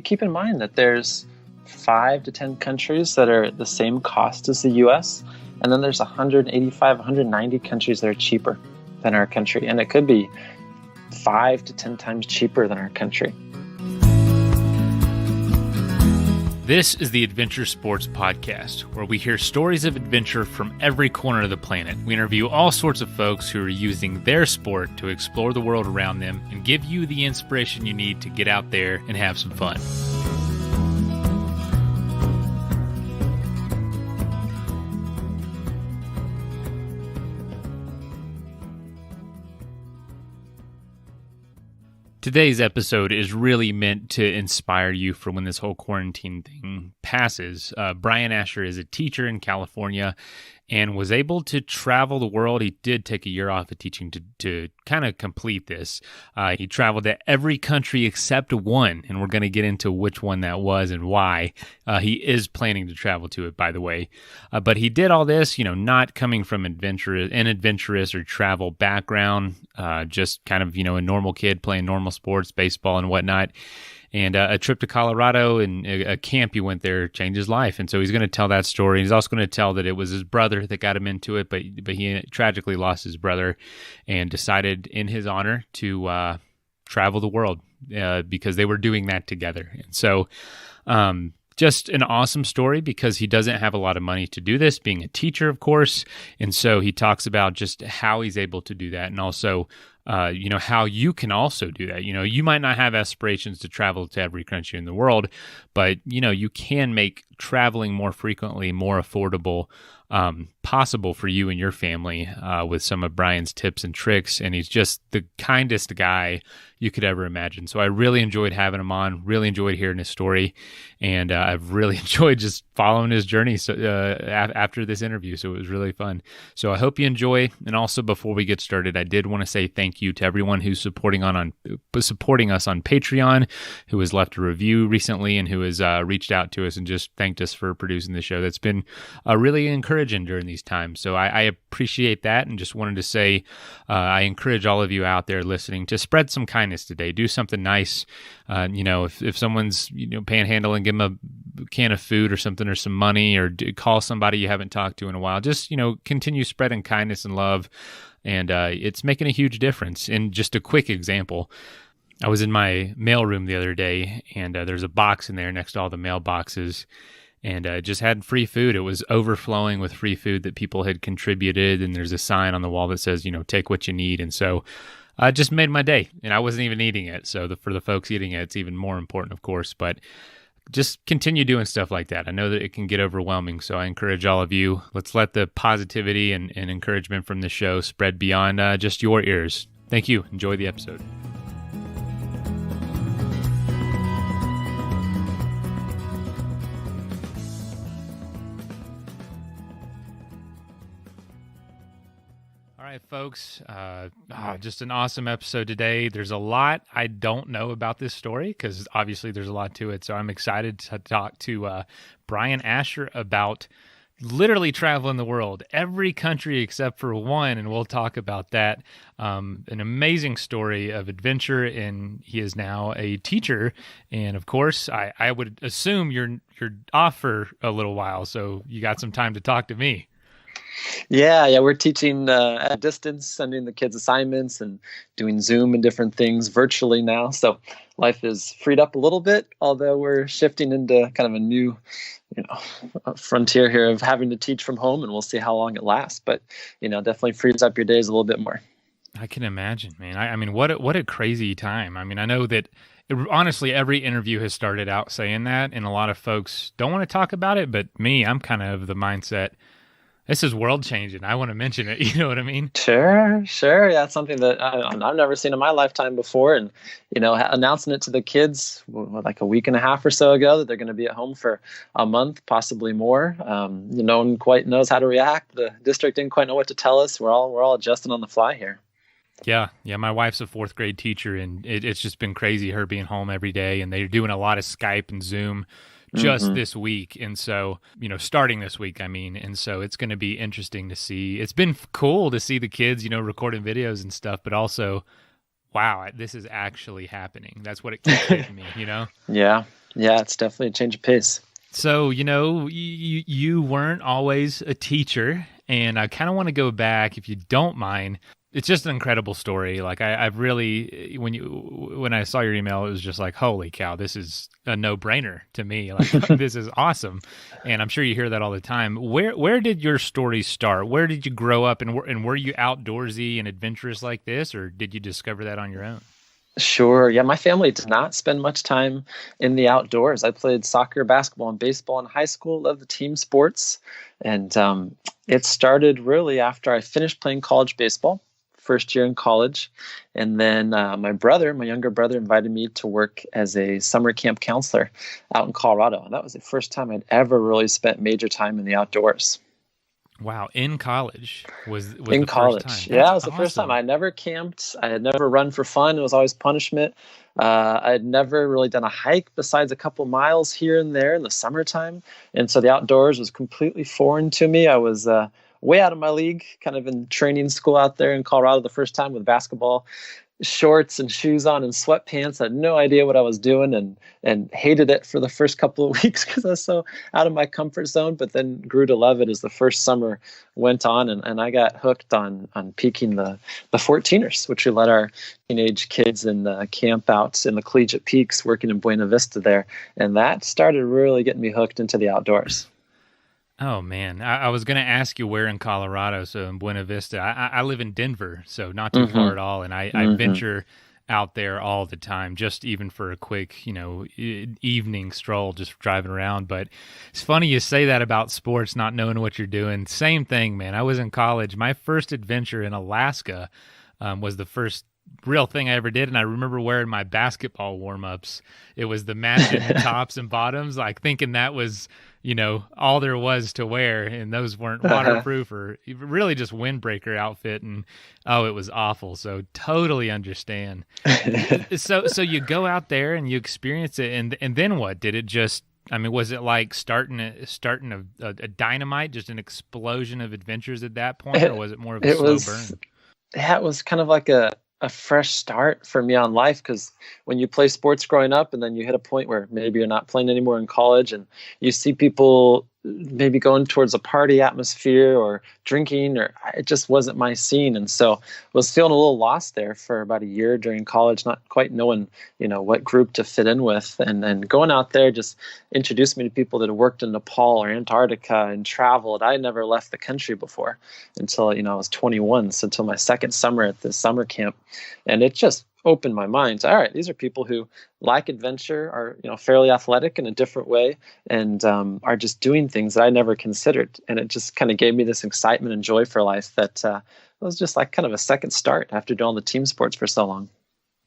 keep in mind that there's 5 to 10 countries that are the same cost as the US, and then there's 185, 190 countries that are cheaper than our country, and it could be 5 to 10 times cheaper than our country. This is the Adventure Sports Podcast, where we hear stories of adventure from every corner of the planet. We interview all sorts of folks who are using their sport to explore the world around them and give you the inspiration you need to get out there and have some fun. Today's episode is really meant to inspire you for when this whole quarantine thing passes. Brian Asher is a teacher in California and was able to travel the world. He did take a year off of teaching to kind of complete this. He traveled to every country except one, and we're going to get into which one that was and why. He is planning to travel to it, by the way. But he did all this, not coming from an adventurous or travel background, just kind of, a normal kid playing normal sports, baseball and whatnot. And a trip to Colorado and a camp he went there changed his life. And so he's going to tell that story. He's also going to tell that it was his brother that got him into it, but he tragically lost his brother and decided in his honor to travel the world because they were doing that together. And so just an awesome story because he doesn't have a lot of money to do this, being a teacher, of course. And so he talks about just how he's able to do that and also how you can also do that. You might not have aspirations to travel to every country in the world, but, you can make traveling more frequently, more affordable, possible for you and your family with some of Brian's tips and tricks. And he's just the kindest guy you could ever imagine. So I really enjoyed having him on, really enjoyed hearing his story. And I've really enjoyed just following his journey after this interview. So it was really fun. So I hope you enjoy. And also before we get started, I did want to say thank you to everyone who's supporting us on Patreon, who has left a review recently and who has reached out to us and just thanked us for producing the show. That's been really encouraging during these times. So I appreciate that and just wanted to say I encourage all of you out there listening to spread some kindness today. Do something nice. If someone's panhandling, give them a can of food or something or some money, or call somebody you haven't talked to in a while. Just continue spreading kindness and love, and it's making a huge difference. And just a quick example, I was in my mailroom the other day, and there's a box in there next to all the mailboxes, and just had free food. It was overflowing with free food that people had contributed, and there's a sign on the wall that says, take what you need. And so it just made my day, and I wasn't even eating it. So for the folks eating it, it's even more important, of course, but just continue doing stuff like that. I know that it can get overwhelming, so I encourage all of you, let's let the positivity and encouragement from the show spread beyond just your ears. Thank you. Enjoy the episode. All right, folks, just an awesome episode today. There's a lot I don't know about this story because obviously there's a lot to it. So I'm excited to talk to Brian Asher about literally traveling the world, every country except for one, and we'll talk about that. An amazing story of adventure, and he is now a teacher. And of course, I would assume you're off for a little while, so you got some time to talk to me. Yeah, we're teaching at a distance, sending the kids assignments and doing Zoom and different things virtually now. So life is freed up a little bit, although we're shifting into kind of a new frontier here of having to teach from home, and we'll see how long it lasts. But, definitely frees up your days a little bit more. I can imagine, man. I mean, what a crazy time. I mean, I know that honestly, every interview has started out saying that, and a lot of folks don't want to talk about it. But me, I'm kind of the mindset, this is world changing. I want to mention it. You know what I mean? Sure. Yeah, it's something that I've never seen in my lifetime before. And, announcing it to the kids like a week and a half or so ago that they're going to be at home for a month, possibly more. No one quite knows how to react. The district didn't quite know what to tell us. We're all adjusting on the fly here. Yeah. My wife's a fourth grade teacher, and it's just been crazy, her being home every day. And they're doing a lot of Skype and Zoom just this week. And so, starting this week, and so it's going to be interesting to see. It's been cool to see the kids, recording videos and stuff, but also wow, this is actually happening. That's what it keeps hitting me, you know? Yeah. Yeah. It's definitely a change of pace. So, you weren't always a teacher, and I kind of want to go back, if you don't mind. It's just an incredible story. Like I've really, when I saw your email, it was just like, holy cow, this is a no-brainer to me. Like this is awesome, and I'm sure you hear that all the time. Where did your story start? Where did you grow up, and were you outdoorsy and adventurous like this, or did you discover that on your own? Sure. Yeah, my family did not spend much time in the outdoors. I played soccer, basketball, and baseball in high school. Loved the team sports, and it started really after I finished playing college baseball, first year in college, and then my younger brother, invited me to work as a summer camp counselor out in Colorado, and that was the first time I'd ever really spent major time in the outdoors. Wow, in college was In the first time. college. Yeah, That's it was the first time. awesome. I never camped. I had never run for fun. It was always punishment. I had never really done a hike besides a couple miles here and there in the summertime. And so the outdoors was completely foreign to me. I was way out of my league, kind of in training school out there in Colorado the first time with basketball shorts and shoes on and sweatpants. I had no idea what I was doing, and hated it for the first couple of weeks because I was so out of my comfort zone, but then grew to love it as the first summer went on, and I got hooked on peaking the 14ers, which we let our teenage kids in camp out in the collegiate peaks working in Buena Vista there, and that started really getting me hooked into the outdoors. Oh man, I was going to ask you where in Colorado. So in Buena Vista, I live in Denver, so not too far Mm-hmm. at all, and I Mm-hmm. venture out there all the time, just even for a quick, evening stroll, just driving around. But it's funny you say that about sports, not knowing what you're doing. Same thing, man. I was in college. My first adventure in Alaska was the first real thing I ever did, and I remember wearing my basketball warm-ups. It was the matching tops and bottoms, like thinking that was, all there was to wear, and those weren't Uh-huh. waterproof or really just windbreaker outfit, and oh, it was awful. So totally understand. So you go out there and you experience it, and then what? Did it just? I mean, was it like starting a dynamite, just an explosion of adventures at that point, or it, was it more of a it slow was burn? yeah, it was kind of like a fresh start for me on life, because when you play sports growing up and then you hit a point where maybe you're not playing anymore in college, and you see people maybe going towards a party atmosphere or drinking, or it just wasn't my scene. And so was feeling a little lost there for about a year during college, not quite knowing, what group to fit in with. And then going out there just introduced me to people that had worked in Nepal or Antarctica and traveled. I had never left the country before until, I was 21. So until my second summer at this summer camp. And it just opened my mind to, all right, these are people who like adventure, are fairly athletic in a different way, and are just doing things that I never considered. And it just kind of gave me this excitement and joy for life that was just like kind of a second start after doing all the team sports for so long.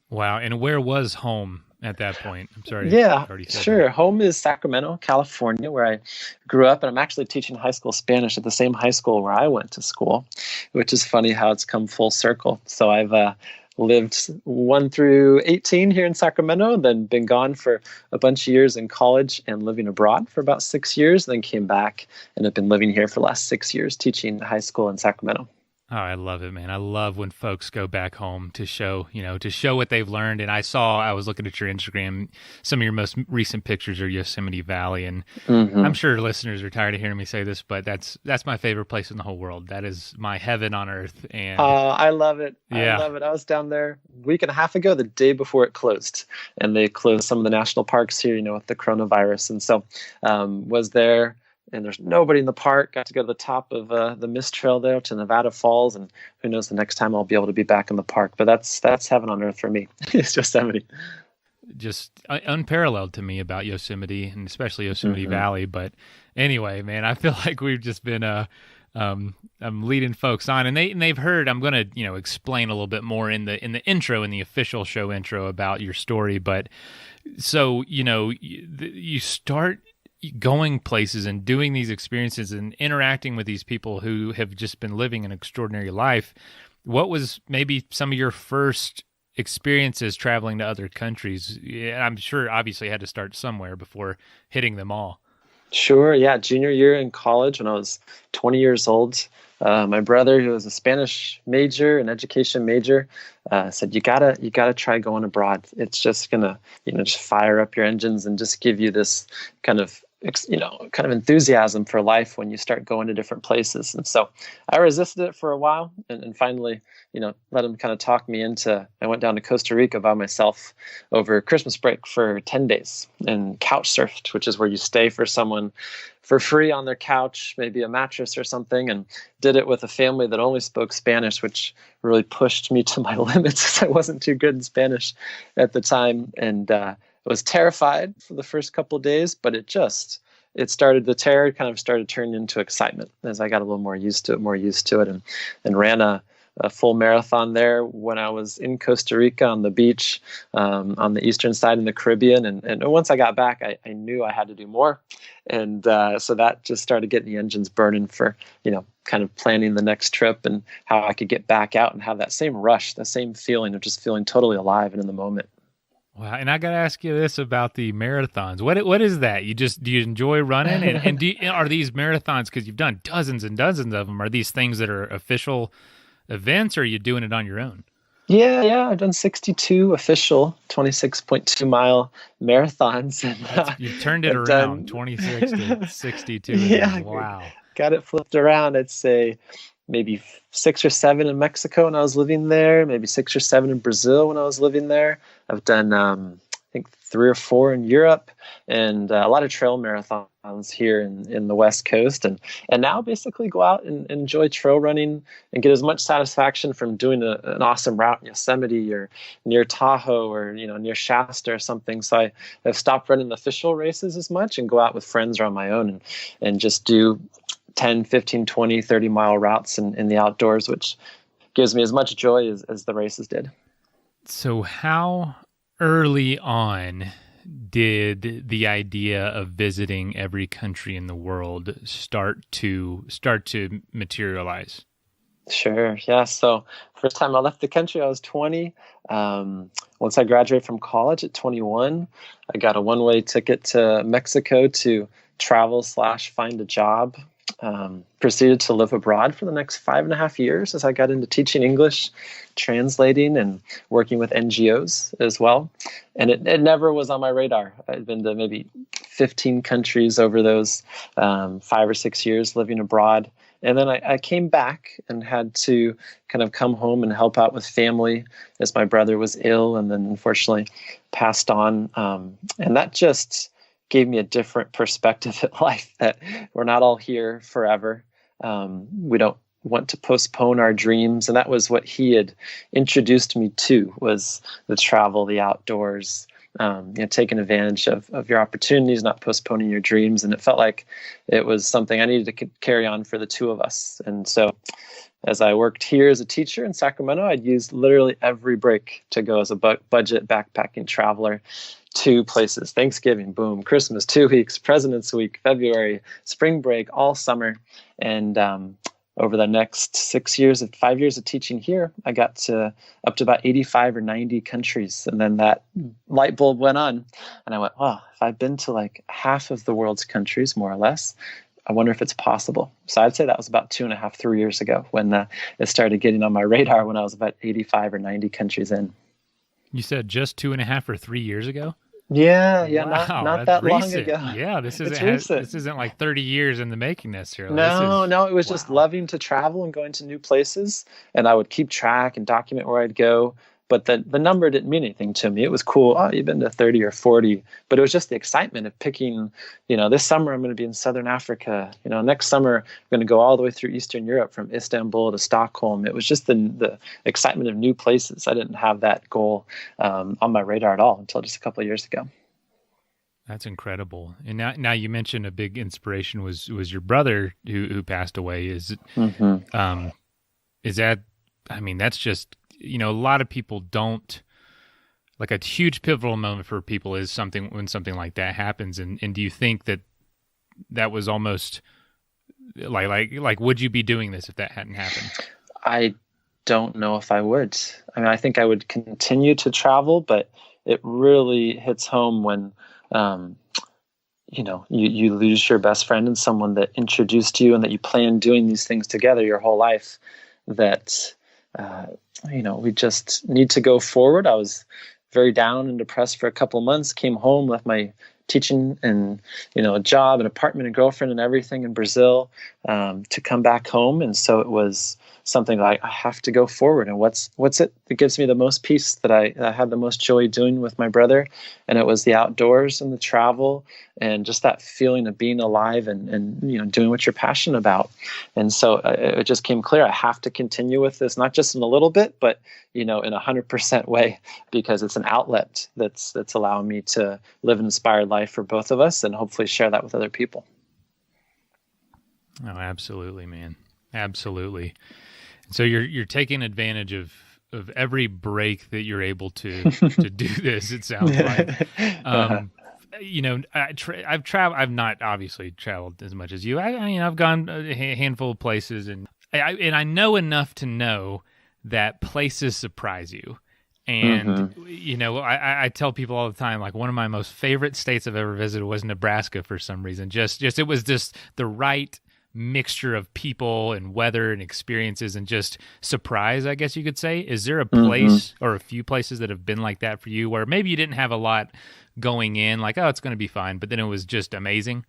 Wow. And where was home at that point? I'm sorry if Yeah, you've already said that. sure. Home is Sacramento, California, where I grew up, and I'm actually teaching high school Spanish at the same high school where I went to school, which is funny how it's come full circle. So I've lived 1 through 18 here in Sacramento, then been gone for a bunch of years in college and living abroad for about 6 years, then came back and have been living here for the last 6 years teaching high school in Sacramento. Oh, I love it, man. I love when folks go back home to show what they've learned. And I was looking at your Instagram, some of your most recent pictures are Yosemite Valley. And I'm Hmm. sure listeners are tired of hearing me say this, but that's my favorite place in the whole world. That is my heaven on earth. And I love it. I yeah, love it. I was down there a week and a half ago, the day before it closed, and they closed some of the national parks here, with the coronavirus. And so was there, and there's nobody in the park. Got to go to the top of the Mist Trail there to Nevada Falls, and who knows the next time I'll be able to be back in the park. But that's heaven on earth for me. It's Yosemite. just unparalleled to me about Yosemite and especially Yosemite Hmm. Valley. But anyway, man, I feel like we've just been I'm leading folks on, and they've heard. I'm going to explain a little bit more in the intro, in the official show intro, about your story. But so you start going places and doing these experiences and interacting with these people who have just been living an extraordinary life. What was maybe some of your first experiences traveling to other countries? Yeah, I'm sure obviously had to start somewhere before hitting them all. Sure. Yeah. Junior year in college when I was 20 years old. My brother, who was a Spanish major, an education major, said, you gotta try going abroad. It's just gonna, just fire up your engines and just give you this kind of, kind of enthusiasm for life when you start going to different places. And so I resisted it for a while and finally, let him kind of talk me into, I went down to Costa Rica by myself over Christmas break for 10 days and couch surfed, which is where you stay for someone for free on their couch, maybe a mattress or something, and did it with a family that only spoke Spanish, which really pushed me to my limits because I wasn't too good in Spanish at the time. And I was terrified for the first couple of days, but the terror kind of started turning into excitement as I got a little more used to it, and ran a full marathon there when I was in Costa Rica on the beach, on the eastern side in the Caribbean. And once I got back, I knew I had to do more. And so that just started getting the engines burning for, kind of planning the next trip and how I could get back out and have that same rush, the same feeling of just feeling totally alive and in the moment. Wow. And I got to ask you this about the marathons. What is that? Do you enjoy running? And are these marathons, because you've done dozens and dozens of them, are these things that are official events, or are you doing it on your own? Yeah. I've done 62 official 26.2 mile marathons. And you've turned it around, 26 to 62. Yeah. Wow. Got it flipped around. I'd say maybe 6 or 7 in Mexico when I was living there, maybe 6 or 7 in Brazil when I was living there. I've done, I think 3 or 4 in Europe, and a lot of trail marathons here in the West Coast. And now basically go out and enjoy trail running and get as much satisfaction from doing an awesome route in Yosemite or near Tahoe or, near Shasta or something. So I've stopped running the official races as much and go out with friends or on my own and just do 10, 15, 20, 30 mile routes in the outdoors, which gives me as much joy as the races did. So how early on did the idea of visiting every country in the world start to materialize? Sure. Yeah. So first time I left the country, I was 20. Once I graduated from college at 21, I got a one-way ticket to Mexico to travel / find a job. Proceeded to live abroad for the next 5.5 years as I got into teaching English, translating, and working with NGOs as well. And it never was on my radar. I'd been to maybe 15 countries over those 5 or 6 years living abroad. And then I came back and had to kind of come home and help out with family as my brother was ill and then unfortunately passed on. And that just gave me a different perspective at life, that we're not all here forever. We don't want to postpone our dreams. And that was what he had introduced me to, was the travel, the outdoors, taking advantage of your opportunities, not postponing your dreams. And it felt like it was something I needed to carry on for the two of us. And so as I worked here as a teacher in Sacramento, I'd use literally every break to go as a budget backpacking traveler to places. Thanksgiving, boom, Christmas, 2 weeks, President's Week, February, spring break, all summer. And over the next 5 years of teaching here, I got to up to about 85 or 90 countries. And then that light bulb went on. And I went, wow, if I've been to like half of the world's countries, more or less, I wonder if it's possible. So I'd say that was about 2.5, 3 years ago when it started getting on my radar, when I was about 85 or 90 countries in. You said just 2.5 or 3 years ago? Yeah, wow, not that recent. long ago. Yeah, this isn't like 30 years in the making necessarily. No, it was just loving to travel and going to new places, and I would keep track and document where I'd go. But the number didn't mean anything to me. It was cool. Oh, you've been to 30 or 40. But it was just the excitement of picking, this summer I'm going to be in Southern Africa. Next summer I'm going to go all the way through Eastern Europe from Istanbul to Stockholm. It was just the excitement of new places. I didn't have that goal on my radar at all until just a couple of years ago. That's incredible. And now you mentioned a big inspiration was your brother who passed away. Is that, that's just, a lot of people don't, like, a huge pivotal moment for people is when something like that happens. And do you think that was almost like, would you be doing this if that hadn't happened? I don't know if I would. I think I would continue to travel, but it really hits home when, you lose your best friend and someone that introduced you and that you plan doing these things together your whole life, that, we just need to go forward. I was very down and depressed for a couple of months, came home, left my teaching and, a job, an apartment, and girlfriend and everything in Brazil, to come back home. And so it was something like, I have to go forward. And what's it that gives me the most peace, that I had the most joy doing with my brother? And it was the outdoors and the travel and just that feeling of being alive and doing what you're passionate about. And so it just came clear, I have to continue with this, not just in a little bit, but in 100% way, because it's an outlet that's allowing me to live an inspired life for both of us and hopefully share that with other people. Oh, absolutely, man. Absolutely. So you're taking advantage of every break that you're able to do this, it sounds like. I've traveled. I've not obviously traveled as much as you. I've gone a handful of places, and I know enough to know that places surprise you. And, I tell people all the time, like, one of my most favorite states I've ever visited was Nebraska for some reason. Just it was just the right mixture of people and weather and experiences and just surprise, I guess you could say. Is there a place or a few places that have been like that for you, where maybe you didn't have a lot going in, like, oh, it's going to be fine, but then it was just amazing?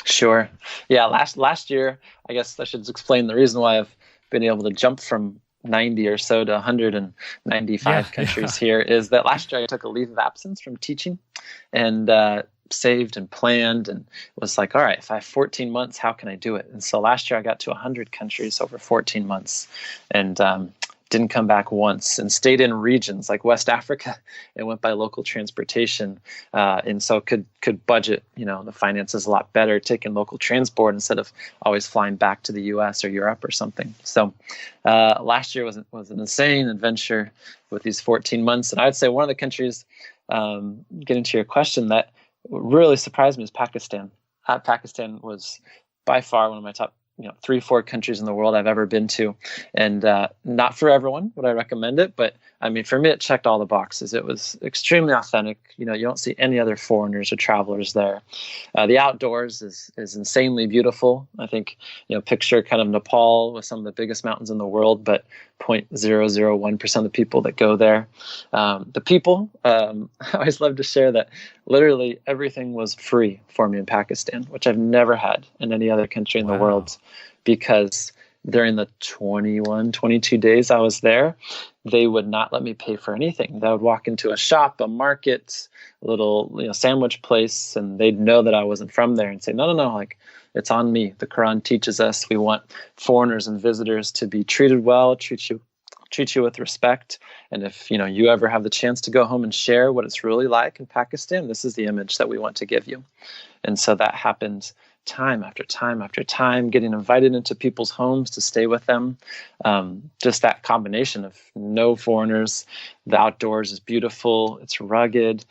Sure. Yeah. Last year, I guess I should explain the reason why I've been able to jump from 90 or so to 195 countries here, is that last year I took a leave of absence from teaching and saved and planned and was like, all right, if I have 14 months, how can I do it? And so last year I got to 100 countries over 14 months and didn't come back once, and stayed in regions like West Africa and went by local transportation. And so could budget, the finances a lot better, taking local transport instead of always flying back to the US or Europe or something. So last year was an insane adventure with these 14 months. And I would say one of the countries, getting to your question, that really surprised me is Pakistan. Pakistan was by far one of my top 3-4 countries in the world I've ever been to, and not for everyone would I recommend it, but I mean, for me, it checked all the boxes. It was extremely authentic. You don't see any other foreigners or travelers there. The outdoors is insanely beautiful. I think, picture kind of Nepal with some of the biggest mountains in the world, but 0.001% of the people that go there. The people, I always love to share that literally everything was free for me in Pakistan, which I've never had in any other country in the world, because during the 21, 22 days I was there, they would not let me pay for anything. I would walk into a shop, a market, a little sandwich place, and they'd know that I wasn't from there and say, no, like, it's on me. The Quran teaches us we want foreigners and visitors to be treated well, treat you with respect. And if you ever have the chance to go home and share what it's really like in Pakistan, this is the image that we want to give you. And so that happened time after time after time, getting invited into people's homes to stay with them. Just that combination of no foreigners, the outdoors is beautiful, it's rugged,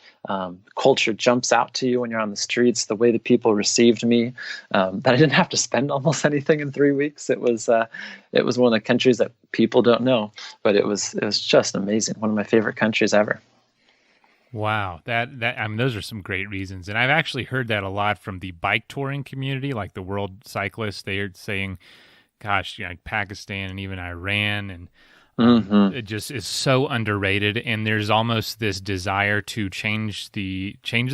culture jumps out to you when you're on the streets, the way the people received me, that I didn't have to spend almost anything in 3 weeks. It was one of the countries that people don't know, but it was just amazing. One of my favorite countries ever. Wow, that I mean, those are some great reasons, and I've actually heard that a lot from the bike touring community, like the world cyclists. They are saying, "Gosh, Pakistan and even Iran, and it just is so underrated." And there's almost this desire to change the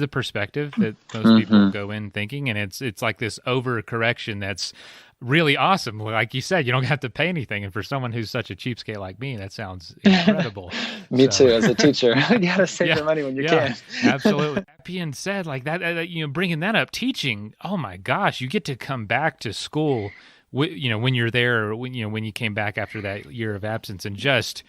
perspective that most people go in thinking, and it's like this overcorrection that's really awesome. Like you said, you don't have to pay anything. And for someone who's such a cheapskate like me, that sounds incredible. Me too, as a teacher. You got to save your money when you can. Absolutely. That being said, like that, bringing that up, teaching, oh my gosh, you get to come back to school, when you're there, or when you came back after that year of absence, and just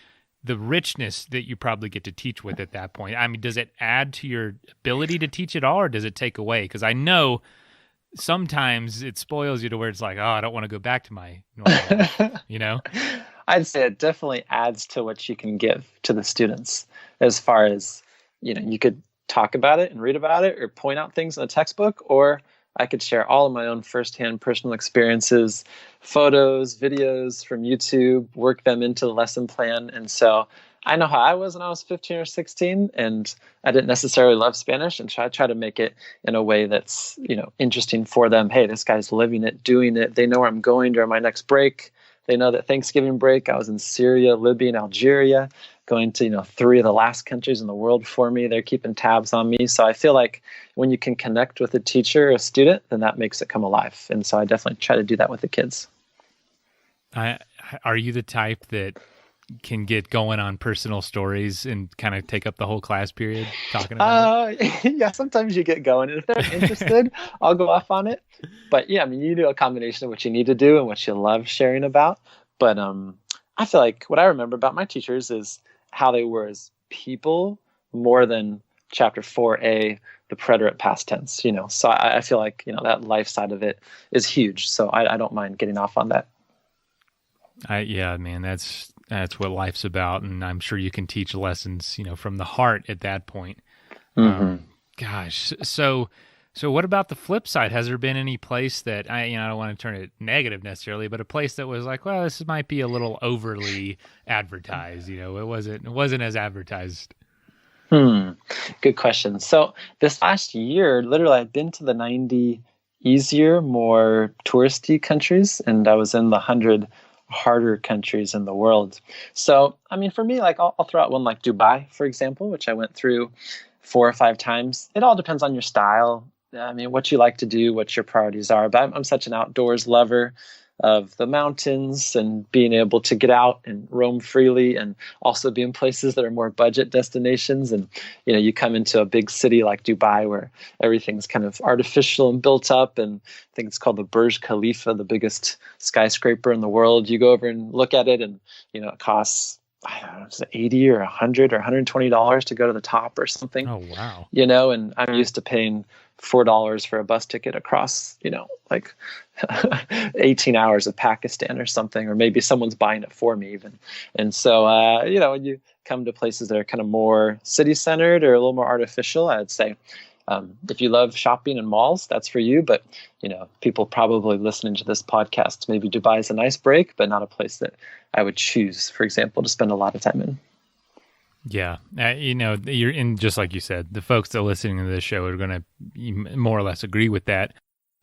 the richness that you probably get to teach with at that point. I mean, does it add to your ability to teach at all, or does it take away? Because I know sometimes it spoils you to where it's like, oh, I don't want to go back to my normal life, I'd say it definitely adds to what you can give to the students, as far as, you could talk about it and read about it or point out things in a textbook, or I could share all of my own firsthand personal experiences, photos, videos from YouTube, work them into the lesson plan. And so I know how I was when I was 15 or 16, and I didn't necessarily love Spanish, and try to make it in a way that's, interesting for them. Hey, this guy's living it, doing it. They know where I'm going during my next break. They know that Thanksgiving break, I was in Syria, Libya, and Algeria, going to, three of the last countries in the world for me. They're keeping tabs on me. So I feel like when you can connect with a teacher or a student, then that makes it come alive. And so I definitely try to do that with the kids. Are you the type that can get going on personal stories and kind of take up the whole class period talking about it? Yeah, sometimes you get going. And if they're interested, I'll go off on it. But yeah, I mean, you do a combination of what you need to do and what you love sharing about. But I feel like what I remember about my teachers is how they were as people more than chapter 4A, the preterite past tense, So I feel like, that life side of it is huge. So I don't mind getting off on that. Yeah, man, that's what life's about. And I'm sure you can teach lessons, from the heart at that point. Mm-hmm. Gosh. So what about the flip side? Has there been any place that I don't want to turn it negative necessarily, but a place that was like, well, this might be a little overly advertised, it wasn't as advertised. Good question. So this last year, literally I've been to the 90 easier, more touristy countries, and I was in the 100 harder countries in the world. So, I mean, for me, like I'll throw out one like Dubai, for example, which I went through 4 or 5 times. It all depends on your style. I mean, what you like to do, what your priorities are. But I'm such an outdoors lover of the mountains and being able to get out and roam freely, and also be in places that are more budget destinations. And, you come into a big city like Dubai where everything's kind of artificial and built up. And I think it's called the Burj Khalifa, the biggest skyscraper in the world. You go over and look at it and, it costs, I don't know, it's $80 or $100 or $120 to go to the top or something. Oh, wow. And I'm used to paying $4 for a bus ticket across, like 18 hours of Pakistan or something, or maybe someone's buying it for me even. And so, when you come to places that are kind of more city centered or a little more artificial, I'd say, if you love shopping in malls, that's for you. But, people probably listening to this podcast, maybe Dubai is a nice break, but not a place that I would choose, for example, to spend a lot of time in. Yeah. You're in, just like you said, the folks that are listening to this show are going to more or less agree with that.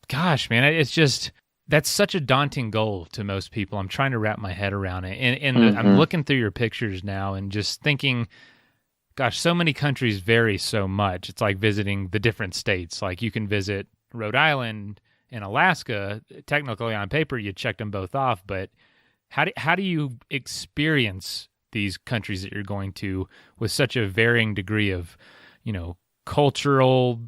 Gosh, man, it's just, that's such a daunting goal to most people. I'm trying to wrap my head around it. And I'm looking through your pictures now and just thinking, gosh, so many countries vary so much. It's like visiting the different states. Like you can visit Rhode Island and Alaska. Technically on paper, you checked them both off, but how do you experience these countries that you're going to with such a varying degree of, cultural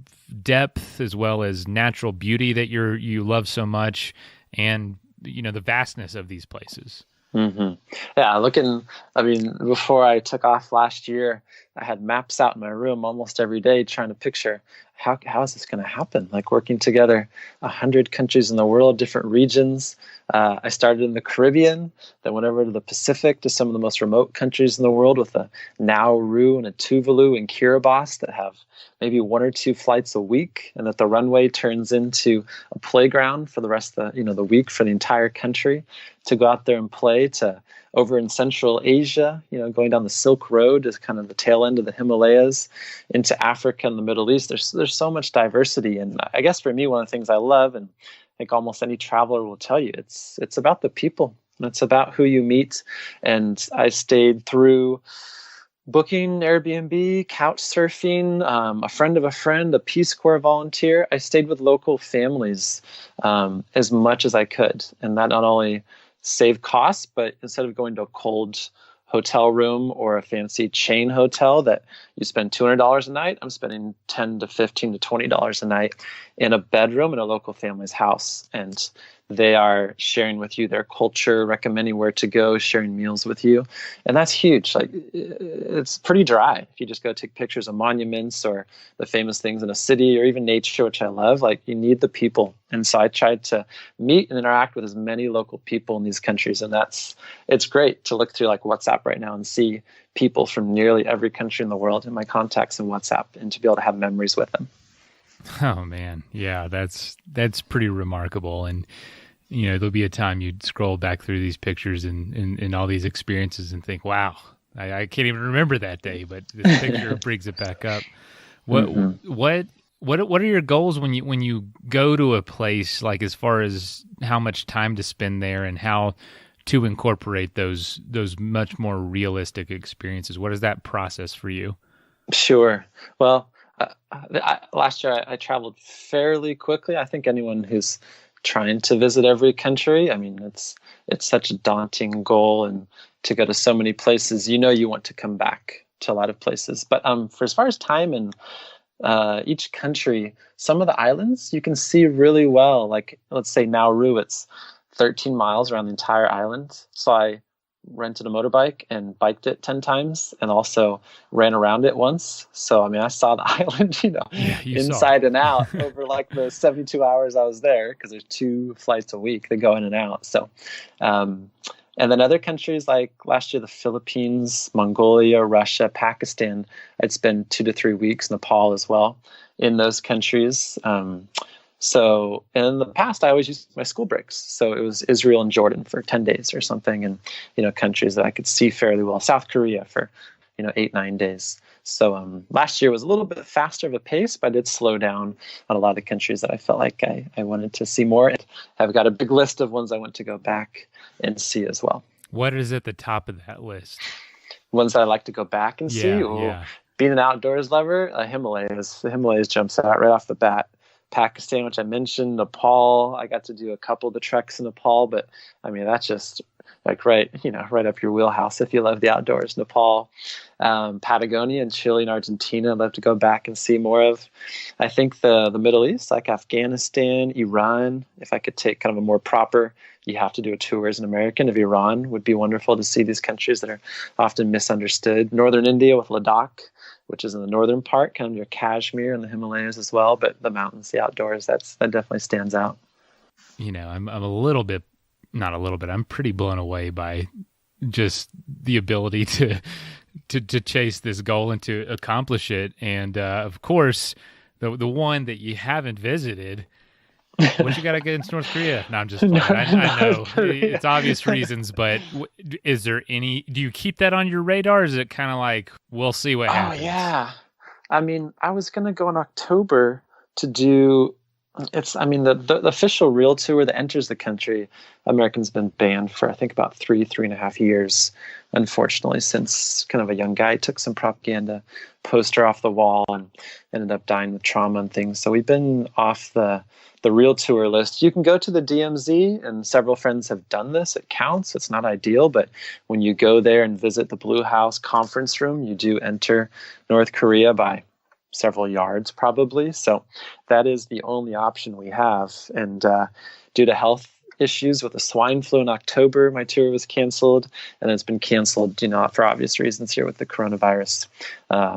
depth as well as natural beauty that you love so much, and the vastness of these places? Mm-hmm. Yeah, before I took off last year, I had maps out in my room almost every day trying to picture how is this going to happen? Like working together, 100 countries in the world, different regions. I started in the Caribbean, then went over to the Pacific, to some of the most remote countries in the world, with a Nauru and a Tuvalu and Kiribati that have maybe 1 or 2 flights a week, and that the runway turns into a playground for the rest of the week for the entire country to go out there and play. To over in Central Asia, going down the Silk Road is kind of the tail end of the Himalayas, into Africa and the Middle East. There's so much diversity. And I guess for me, one of the things I love, and I think almost any traveler will tell you, it's about the people. It's about who you meet. And I stayed through booking Airbnb, couch surfing, a friend of a friend, a Peace Corps volunteer. I stayed with local families as much as I could. And that not only saved costs, but instead of going to a cold hotel room or a fancy chain hotel that you spend $200 a night, I'm spending $10 to $15 to $20 a night in a bedroom in a local family's house. And they are sharing with you their culture, recommending where to go, sharing meals with you. And that's huge. Like, it's pretty dry if you just go take pictures of monuments or the famous things in a city, or even nature, which I love. Like, you need the people. And so I tried to meet and interact with as many local people in these countries. And it's great to look through like WhatsApp right now and see people from nearly every country in the world in my contacts in WhatsApp, and to be able to have memories with them. Oh man. Yeah, that's pretty remarkable. And there'll be a time you'd scroll back through these pictures and all these experiences and think, wow, I can't even remember that day, but this picture brings it back up. What Mm-hmm. what are your goals when you go to a place, like as far as how much time to spend there and how to incorporate those much more realistic experiences? What is that process for you? Sure. Well, last year I traveled fairly quickly. I think anyone who's trying to visit every country, I mean, it's such a daunting goal, and to go to so many places, you want to come back to a lot of places. But for as far as time and each country, some of the islands you can see really well. Like, let's say Nauru, it's 13 miles around the entire island. So I rented a motorbike and biked it 10 times and also ran around it once. So, I mean, I saw the island, Yeah, you saw inside and out it. over like the 72 hours I was there, because there's 2 flights a week that go in and out. So, and then other countries like last year, the Philippines, Mongolia, Russia, Pakistan, I'd spend 2 to 3 weeks, Nepal as well, in those countries. So in the past, I always used my school breaks. So it was Israel and Jordan for 10 days or something, and, countries that I could see fairly well. South Korea for, 8, 9 days. So last year was a little bit faster of a pace, but I did slow down on a lot of the countries that I felt like I wanted to see more. And I've got a big list of ones I want to go back and see as well. What is at the top of that list? Ones that I like to go back and see. Yeah. Being an outdoors lover, The Himalayas jumps out right off the bat. Pakistan, which I mentioned, Nepal. I got to do a couple of the treks in Nepal, but I mean, that's just like right up your wheelhouse if you love the outdoors. Nepal, Patagonia and Chile and Argentina, I'd love to go back and see more of. I think the Middle East, like Afghanistan, Iran, if I could take kind of a more proper, you have to do a tour as an American of Iran, would be wonderful to see these countries that are often misunderstood. Northern India with Ladakh, which is in the northern part, kind of near Kashmir and the Himalayas as well. But the mountains, the outdoors, that definitely stands out. I'm a little bit, not a little bit, I'm pretty blown away by just the ability to chase this goal and to accomplish it. And of course, the one that you haven't visited, what you got against North Korea? No, I'm just playing. I know it's obvious reasons, but is there any? Do you keep that on your radar? Or is it kind of like we'll see what happens? Oh yeah, I mean, I was gonna go in October to do. The official real tour that enters the country, Americans been banned for I think about 3.5 years, unfortunately, since kind of a young guy took some propaganda poster off the wall and ended up dying with trauma and things. So we've been off the real tour list. You can go to the DMZ, and several friends have done this. It counts. It's not ideal, but when you go there and visit the Blue House conference room, you do enter North Korea by several yards probably. So that is the only option we have. And due to health issues with the swine flu in October, my tour was canceled, and it's been canceled, for obvious reasons here with the coronavirus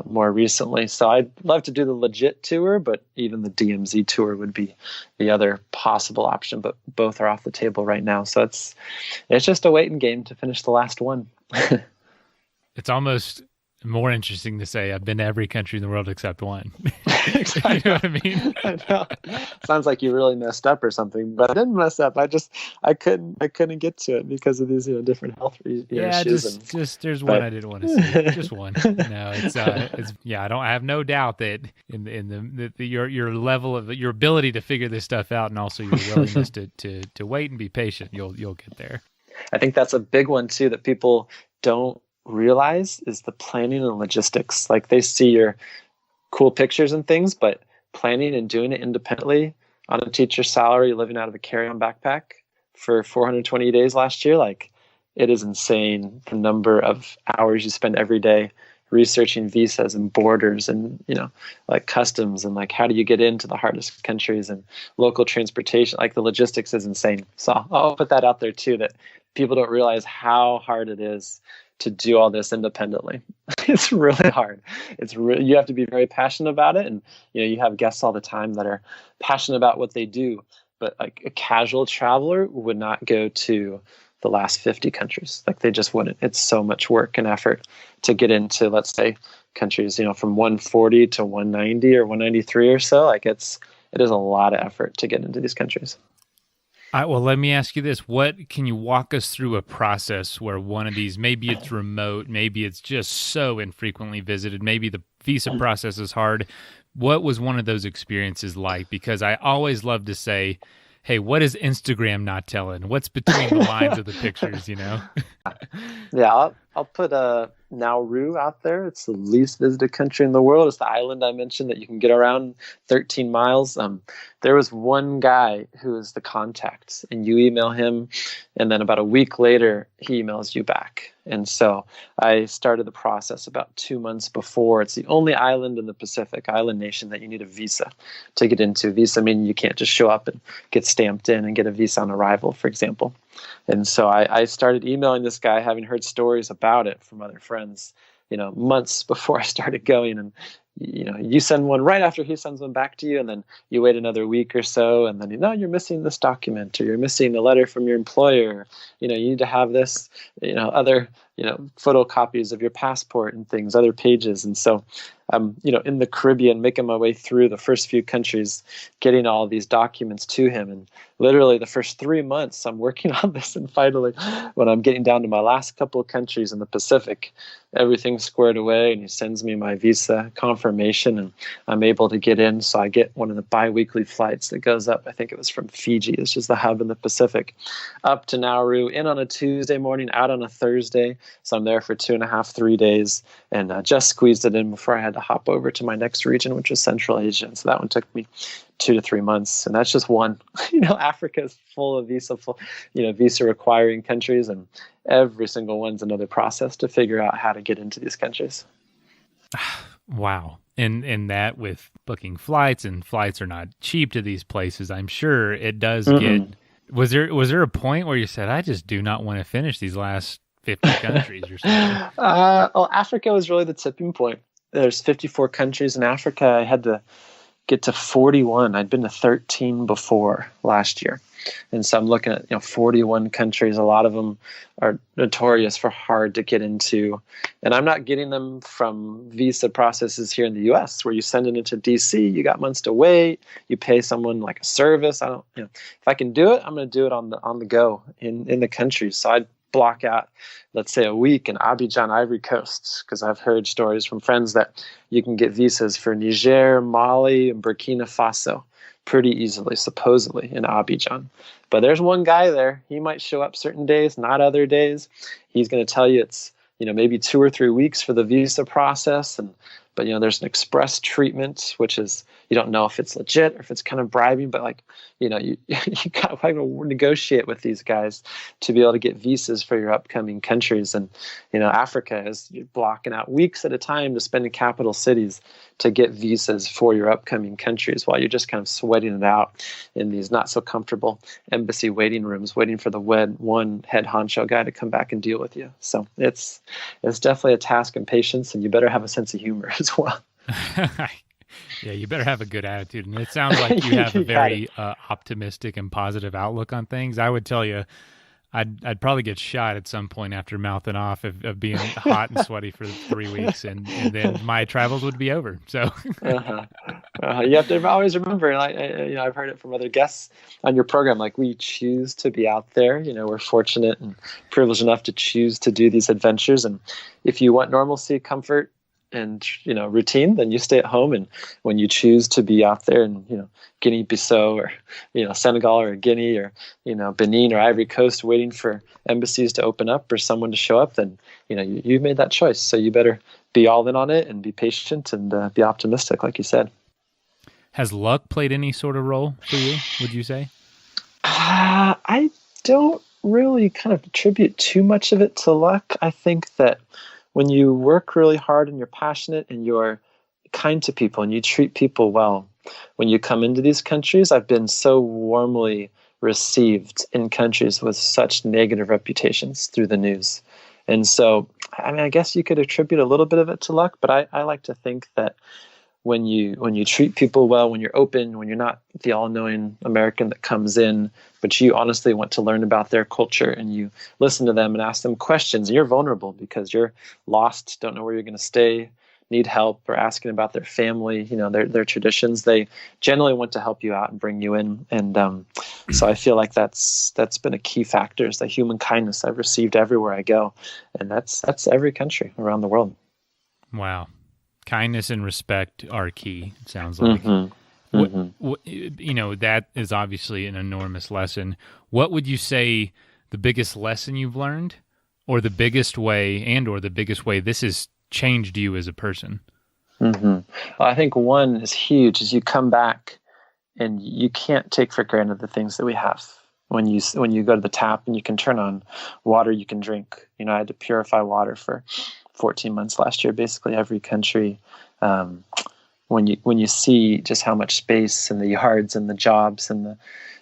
more recently. So I'd love to do the legit tour, but even the DMZ tour would be the other possible option, but both are off the table right now. So it's just a waiting game to finish the last one. It's almost more interesting to say I've been to every country in the world except one. Exactly. You know what I mean? I know. Sounds like you really messed up or something, but I didn't mess up. I couldn't get to it because of these different health issues. Just there's one I didn't want to see. Just one. No, it's I have no doubt that in your level of your ability to figure this stuff out, and also your willingness to wait and be patient, you'll get there. I think that's a big one too that people don't realize is the planning and logistics. Like, they see your cool pictures and things, but planning and doing it independently on a teacher's salary, living out of a carry-on backpack for 420 days last year, like, it is insane the number of hours you spend every day researching visas and borders and like customs and like how do you get into the hardest countries and local transportation. Like, the logistics is insane. So I'll put that out there too, that people don't realize how hard it is to do all this independently. It's really hard. You have to be very passionate about it. And, you have guests all the time that are passionate about what they do, but like a casual traveler would not go to the last 50 countries. Like, they just wouldn't. It's so much work and effort to get into, let's say, countries, from 140 to 190 or 193 or so. Like, it is a lot of effort to get into these countries. Well, let me ask you this. What can you walk us through a process where one of these, maybe it's remote, maybe it's just so infrequently visited, maybe the visa process is hard. What was one of those experiences like? Because I always love to say, hey, what is Instagram not telling? What's between the lines of the pictures, you know? Yeah, I'll put Nauru out there. It's the least visited country in the world. It's the island I mentioned that you can get around 13 miles. There was one guy who is the contact, and you email him, and then about a week later, he emails you back. And so I started the process about 2 months before. It's the only island in the Pacific, island nation, that you need a visa to get into. Visa meaning you can't just show up and get stamped in and get a visa on arrival, for example. And so I started emailing this guy, having heard stories about it from other friends, months before I started going. And, you send one right after he sends one back to you, and then you wait another week or so, and then, you're missing this document, or you're missing a letter from your employer. You need to have this, other, photocopies of your passport and things, other pages. And so, in the Caribbean, making my way through the first few countries, getting all these documents to him. And literally the first 3 months, I'm working on this. And finally, when I'm getting down to my last couple of countries in the Pacific, everything's squared away, and he sends me my visa confirmation, and I'm able to get in. So I get one of the bi-weekly flights that goes up. I think it was from Fiji, it's just the hub in the Pacific, up to Nauru, in on a Tuesday morning, out on a Thursday. So I'm there for 2.5, 3 days, and just squeezed it in before I had to hop over to my next region, which was Central Asia. And so that one took me 2 to 3 months, and that's just one. Africa is full of visa requiring countries, and every single one's another process to figure out how to get into these countries. Wow. And that with booking flights, and flights are not cheap to these places, I'm sure it does get. Was there a point where you said, I just do not want to finish these last 50 countries or something? Well, Africa was really the tipping point. There's 54 countries in Africa. I had to get to 41. I'd been to 13 before last year. And so I'm looking at 41 countries. A lot of them are notorious for hard to get into. And I'm not getting them from visa processes here in the US, where you send it into DC, you got months to wait, you pay someone like a service. If I can do it, I'm going to do it on the go in the country. So I'd block out, let's say, a week in Abidjan, Ivory Coast, because I've heard stories from friends that you can get visas for Niger, Mali, and Burkina Faso pretty easily, supposedly, in Abidjan. But there's one guy there. He might show up certain days, not other days. He's going to tell you it's maybe 2 or 3 weeks for the visa process, but there's an express treatment, which is, you don't know if it's legit or if it's kind of bribing, but you got to negotiate with these guys to be able to get visas for your upcoming countries. And Africa is blocking out weeks at a time to spend in capital cities to get visas for your upcoming countries, while you're just kind of sweating it out in these not so comfortable embassy waiting rooms, waiting for the one head honcho guy to come back and deal with you. So it's definitely a task and patience, and you better have a sense of humor as well. Yeah, you better have a good attitude. And it sounds like you have a very optimistic and positive outlook on things. I would tell you, I'd probably get shot at some point after mouthing off of being hot and sweaty for 3 weeks, and then my travels would be over. So you have to always remember, and I've heard it from other guests on your program, like, we choose to be out there. We're fortunate and privileged enough to choose to do these adventures. And if you want normalcy, comfort, and routine, then you stay at home. And when you choose to be out there in Guinea-Bissau, or Senegal, or Guinea, or Benin, or Ivory Coast, waiting for embassies to open up or someone to show up, then you made that choice. So you better be all in on it and be patient and be optimistic, like you said. Has luck played any sort of role for you, would you say? I don't really kind of attribute too much of it to luck. I think that when you work really hard and you're passionate and you're kind to people and you treat people well, when you come into these countries, I've been so warmly received in countries with such negative reputations through the news. And so, I guess you could attribute a little bit of it to luck, but I like to think that when you treat people well, when you're open, when you're not the all-knowing American that comes in, but you honestly want to learn about their culture, and you listen to them and ask them questions, and you're vulnerable because you're lost, don't know where you're going to stay, need help or asking about their family, their traditions, they generally want to help you out and bring you in. And so I feel like that's been a key factor, is the human kindness I've received everywhere I go. And that's every country around the world. Wow. Kindness and respect are key, it sounds like. That is obviously an enormous lesson. What would you say the biggest lesson you've learned, or the biggest way this has changed you as a person? Well, I think one is huge, is you come back and you can't take for granted the things that we have. When you go to the tap and you can turn on water you can drink. I had to purify water for 14 months last year, basically every country. When you see just how much space and the yards and the jobs and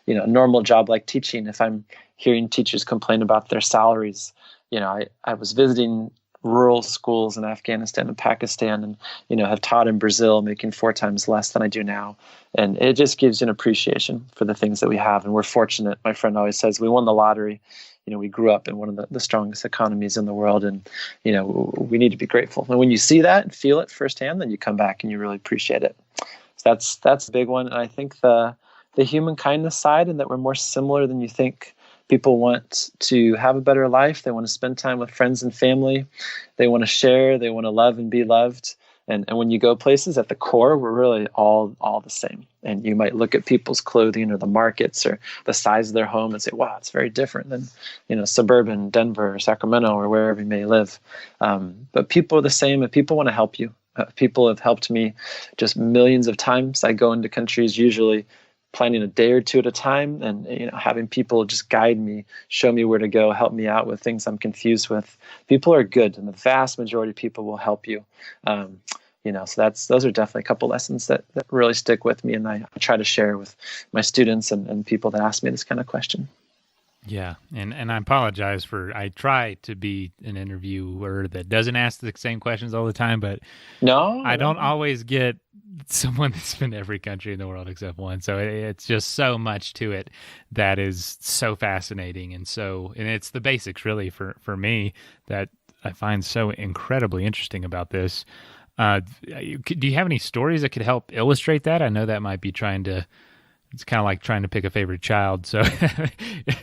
a normal job like teaching, if I'm hearing teachers complain about their salaries, I was visiting rural schools in Afghanistan and Pakistan, and have taught in Brazil, making 4 times less than I do now. And it just gives you an appreciation for the things that we have. And we're fortunate. My friend always says we won the lottery. We grew up in one of the strongest economies in the world, and we need to be grateful. And when you see that and feel it firsthand, then you come back and you really appreciate it. So that's a big one. And I think the human kindness side, and that we're more similar than you think. People want to have a better life. They want to spend time with friends and family. They want to share. They want to love and be loved. And when you go places, at the core, we're really all the same. And you might look at people's clothing or the markets or the size of their home and say, wow, it's very different than, suburban Denver or Sacramento or wherever you may live. But people are the same, and people want to help you. People have helped me just millions of times. I go into countries usually planning a day or two at a time, and having people just guide me, show me where to go, help me out with things I'm confused with. People are good, and the vast majority of people will help you. So those are definitely a couple lessons that really stick with me, and I try to share with my students and people that ask me this kind of question. Yeah, and I apologize I try to be an interviewer that doesn't ask the same questions all the time, but I don't always get someone that's been to every country in the world except one. So it's just so much to it that is so fascinating, and it's the basics really for me that I find so incredibly interesting about this. Do you have any stories that could help illustrate that? I know that might be it's kind of like trying to pick a favorite child. So,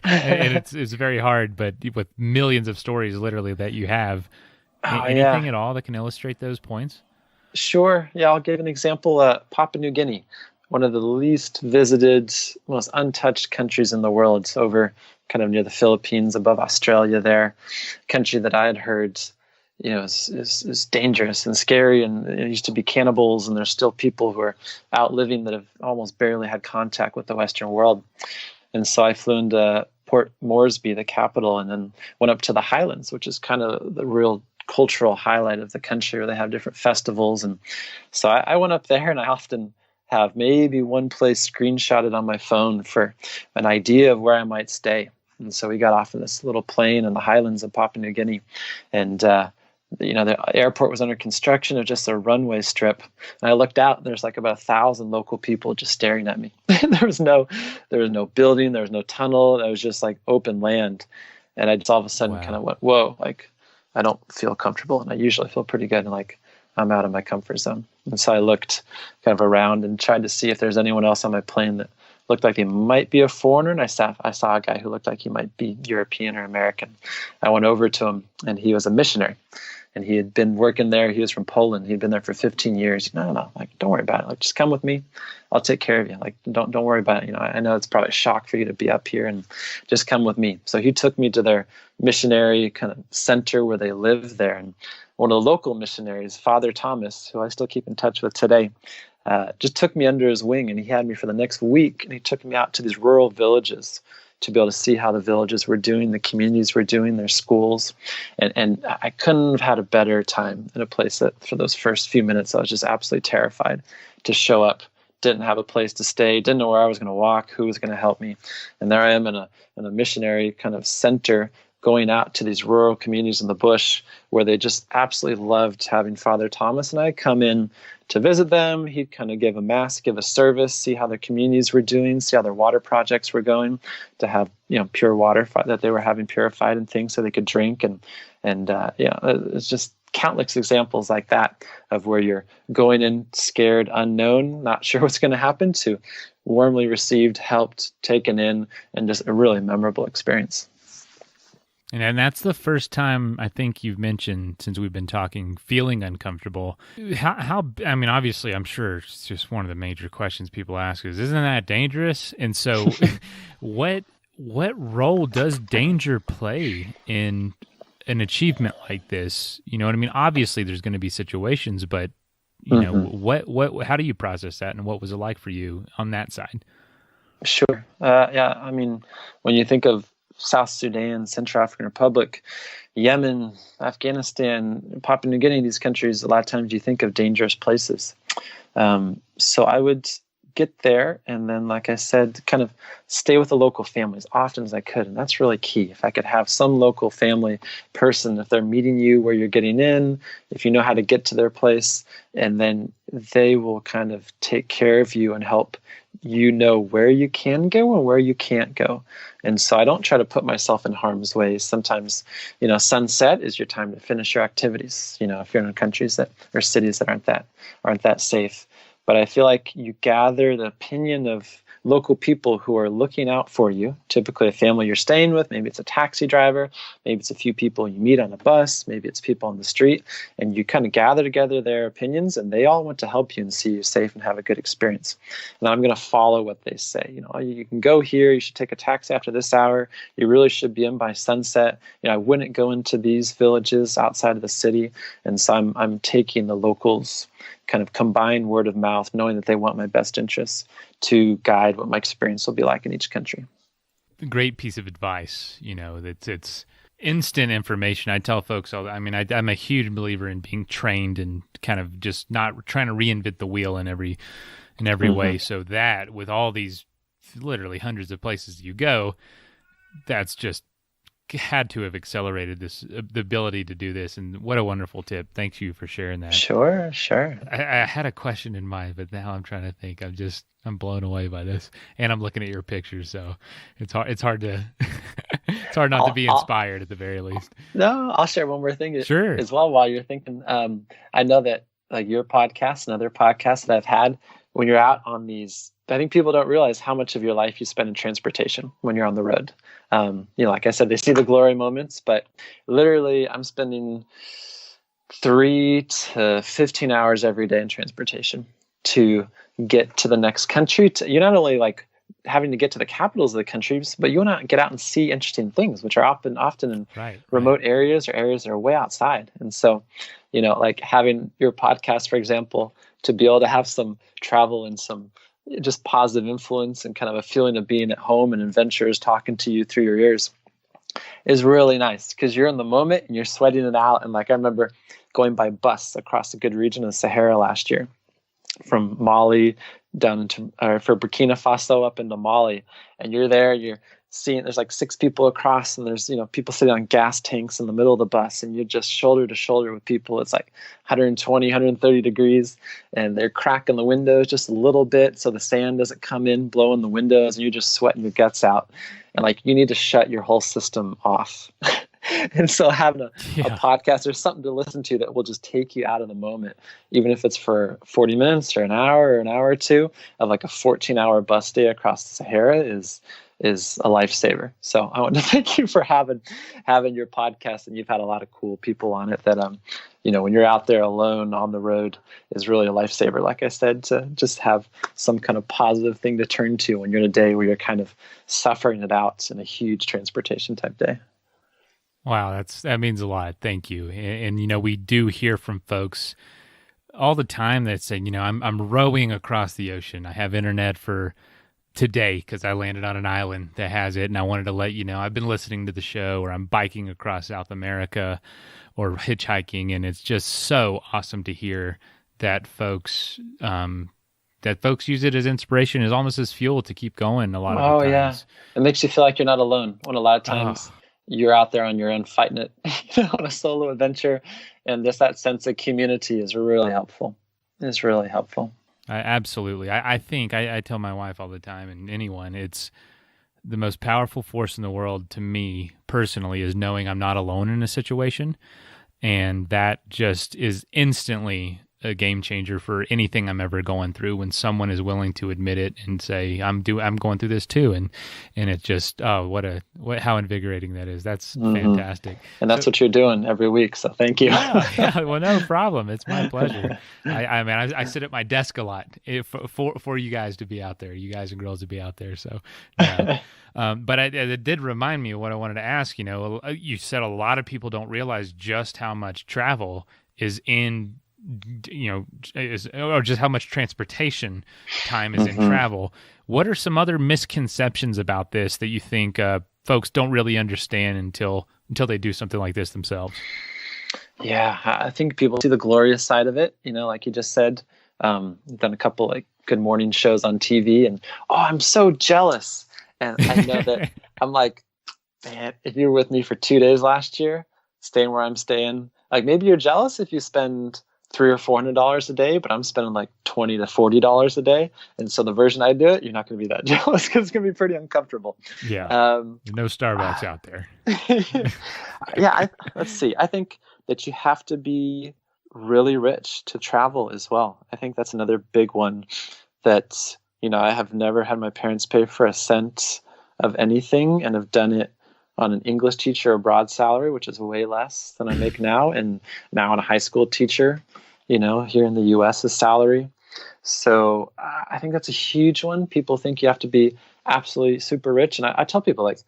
and it's very hard, but with millions of stories literally that you have, anything at all that can illustrate those points? Sure. Yeah, I'll give an example. Papua New Guinea, one of the least visited, most untouched countries in the world. It's over kind of near the Philippines, above Australia there. Country that I had heard, is dangerous and scary, and it used to be cannibals, and there's still people who are out living that have almost barely had contact with the Western world. And so I flew into Port Moresby, the capital, and then went up to the Highlands, which is kind of the real cultural highlight of the country, where they have different festivals. And so I went up there, and I often have maybe one place screenshotted on my phone for an idea of where I might stay. And so we got off in this little plane in the Highlands of Papua New Guinea, and the airport was under construction of just a runway strip. And I looked out, and there's like about 1,000 local people just staring at me. There was no building, there was no tunnel. It was just like open land. And I just all of a sudden kind of went, whoa, like I don't feel comfortable. And I usually feel pretty good. And like I'm out of my comfort zone. And so I looked kind of around and tried to see if there's anyone else on my plane that looked like he might be a foreigner. And I saw a guy who looked like he might be European or American. I went over to him, and he was a missionary. And he had been working there. He was from Poland. He'd been there for 15 years. No, like, don't worry about it. Like, just come with me. I'll take care of you. Like, don't worry about it. I know it's probably a shock for you to be up here, and just come with me. So he took me to their missionary kind of center where they live there. And one of the local missionaries, Father Thomas, who I still keep in touch with today, just took me under his wing, and he had me for the next week. And he took me out to these rural villages to be able to see how the villages were doing, the communities were doing, their schools. And I couldn't have had a better time in a place that for those first few minutes, I was just absolutely terrified to show up. Didn't have a place to stay, didn't know where I was going to walk, who was going to help me. And there I am in a missionary kind of center, going out to these rural communities in the bush where they just absolutely loved having Father Thomas. And I'd come in to visit them. He'd kind of give a mass, give a service, see how their communities were doing, see how their water projects were going, to have pure water that they were having purified and things so they could drink. And it's just countless examples like that of where you're going in scared, unknown, not sure what's going to happen, to warmly received, helped, taken in, and just a really memorable experience. And that's the first time I think you've mentioned, since we've been talking, feeling uncomfortable. I mean, obviously, I'm sure it's just one of the major questions people ask is, isn't that dangerous? And so what role does danger play in an achievement like this? You know what I mean? Obviously, there's going to be situations, but you know, how do you process that, and what was it like for you on that side? Sure. Yeah. I mean, when you think of South Sudan, Central African Republic, Yemen, Afghanistan, Papua New Guinea, these countries, a lot of times you think of dangerous places. So I would get there and then, like I said, kind of stay with the local family as often as I could. And that's really key. If I could have some local family person, if they're meeting you where you're getting in, if you know how to get to their place, and then they will kind of take care of you and help you know where you can go and where you can't go. And so I don't try to put myself in harm's way. Sometimes, you know, sunset is your time to finish your activities, you know, if you're in countries that or cities that aren't that safe. But I feel like you gather the opinion of local people who are looking out for you, typically a family you're staying with, maybe it's a taxi driver, maybe it's a few people you meet on a bus, maybe it's people on the street, and you kind of gather together their opinions, and they all want to help you and see you safe and have a good experience. And I'm going to follow what they say. You know, you can go here, you should take a taxi after this hour, you really should be in by sunset. You know, I wouldn't go into these villages outside of the city. And so I'm taking the locals' kind of combined word of mouth, knowing that they want my best interests, to guide what my experience will be like in each country. Great piece of advice. You know, that it's instant information. I tell folks I'm a huge believer in being trained and kind of just not trying to reinvent the wheel in every way. So that with all these literally hundreds of places you go, that's just had to have accelerated the ability to do this. And what a wonderful tip. Thank you for sharing that. Sure. I had a question in mind, but now I'm trying to think. I'm blown away by this, and I'm looking at your pictures, so it's hard to it's hard not to be inspired at the very least. No, I'll share one more thing sure. as well while you're thinking. I know that like your podcast and other podcasts that I've had, when you're out on these, I think people don't realize how much of your life you spend in transportation when you're on the road. You know, like I said, they see the glory moments, but literally I'm spending 3 to 15 hours every day in transportation to get to the next country. You're not only like having to get to the capitals of the countries, but you want to get out and see interesting things, which are often in remote areas or areas that are way outside. And so, you know, like having your podcast, for example, to be able to have some travel and some just positive influence and kind of a feeling of being at home and adventures talking to you through your ears is really nice, because you're in the moment and you're sweating it out. And like I remember going by bus across a good region of the Sahara last year, from Mali down into for Burkina Faso up into Mali, and you're there, you're seeing there's like 6 people across, and there's, you know, people sitting on gas tanks in the middle of the bus, and you're just shoulder to shoulder with people. It's like 120, 130 degrees, and they're cracking the windows just a little bit so the sand doesn't come in, blowing the windows, and you're just sweating your guts out. And like you need to shut your whole system off. And so having a podcast or something to listen to that will just take you out of the moment, even if it's for 40 minutes or an hour or 2 of like a 14-hour bus day across the Sahara is a lifesaver. So I want to thank you for having your podcast, and you've had a lot of cool people on it that, you know, when you're out there alone on the road is really a lifesaver. Like I said, to just have some kind of positive thing to turn to when you're in a day where you're kind of suffering it out in a huge transportation type day. Wow, that means a lot. Thank you. And you know, we do hear from folks all the time that say, you know, I'm rowing across the ocean. I have internet for today because I landed on an island that has it, and I wanted to let you know I've been listening to the show, or I'm biking across South America or hitchhiking, and it's just so awesome to hear that folks use it as inspiration, as almost as fuel to keep going a lot of the times. Yeah. It makes you feel like you're not alone when a lot of times you're out there on your own fighting it, you know, on a solo adventure, and that sense of community is really helpful. It's really helpful. Absolutely. I think I tell my wife all the time, and anyone, it's the most powerful force in the world to me personally is knowing I'm not alone in a situation. And that just is instantly a game changer for anything I'm ever going through, when someone is willing to admit it and say, I'm going through this too. And it just, how invigorating that is. That's fantastic. And that's what you're doing every week. So thank you. Yeah. Well, no problem. It's my pleasure. I sit at my desk a lot for you guys to be out there, you guys and girls to be out there. So, but it did remind me of what I wanted to ask. You said a lot of people don't realize just how much travel is in, or just how much transportation time is in travel. What are some other misconceptions about this that you think folks don't really understand until they do something like this themselves? Yeah, I think people see the glorious side of it. Like you just said, done a couple like good morning shows on TV, and I'm so jealous. And I know that I'm like, man, if you were with me for 2 days last year, staying where I'm staying, like maybe you're jealous if you spend $300 or $400 a day, but I'm spending like $20 to $40 a day. And so the version I do it, you're not going to be that jealous because it's going to be pretty uncomfortable. Yeah. No Starbucks out there. Yeah. Let's see. I think that you have to be really rich to travel as well. I think that's another big one that, I have never had my parents pay for a cent of anything, and have done it on an English teacher abroad salary, which is way less than I make now, and now on a high school teacher, here in the U.S.'s salary. So I think that's a huge one. People think you have to be absolutely super rich. And I tell people, like,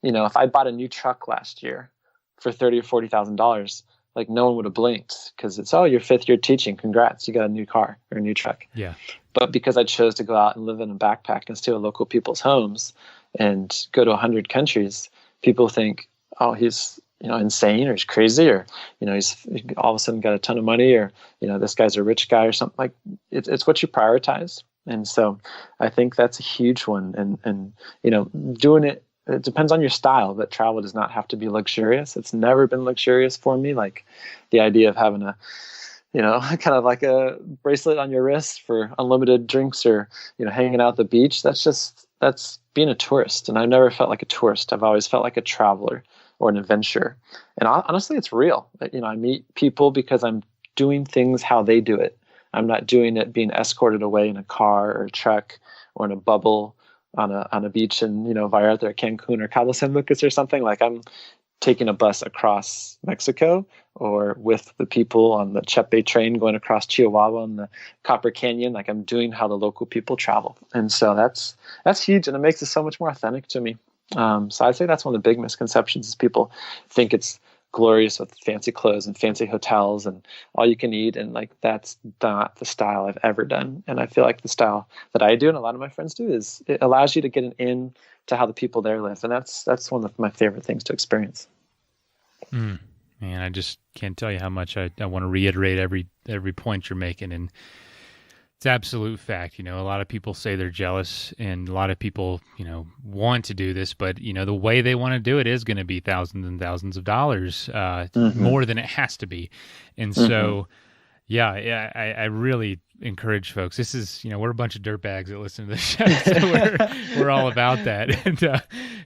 if I bought a new truck last year for $30,000 or $40,000, like no one would have blinked, because it's, your fifth year teaching. Congrats, you got a new car or a new truck. Yeah. But because I chose to go out and live in a backpack and stay at local people's homes and go to 100 countries, people think, he's insane, or he's crazy, or he's all of a sudden got a ton of money, or this guy's a rich guy or something. Like it's what you prioritize. And so I think that's a huge one. And doing it depends on your style, but travel does not have to be luxurious. It's never been luxurious for me. Like the idea of having a kind of like a bracelet on your wrist for unlimited drinks, or hanging out at the beach, that's being a tourist. And I've never felt like a tourist. I've always felt like a traveler or an adventurer. And honestly, it's real. I meet people because I'm doing things how they do it. I'm not doing it being escorted away in a car or a truck or in a bubble on a beach in Vallarta or Cancun or Cabo San Lucas or something. Like I'm taking a bus across Mexico, or with the people on the Chepe train going across Chihuahua and the Copper Canyon. Like I'm doing how the local people travel. And so that's huge, and it makes it so much more authentic to me. So I'd say that's one of the big misconceptions, is people think it's glorious with fancy clothes and fancy hotels and all you can eat. And like, that's not the style I've ever done. And I feel like the style that I do and a lot of my friends do is it allows you to get an in to how the people there live. And that's one of my favorite things to experience. Man, I just can't tell you how much I want to reiterate every point you're making. And it's absolute fact. A lot of people say they're jealous, and a lot of people, want to do this, but the way they want to do it is going to be thousands and thousands of dollars, more than it has to be. And so, I really encourage folks. This is, we're a bunch of dirtbags that listen to the show, so we're all about that.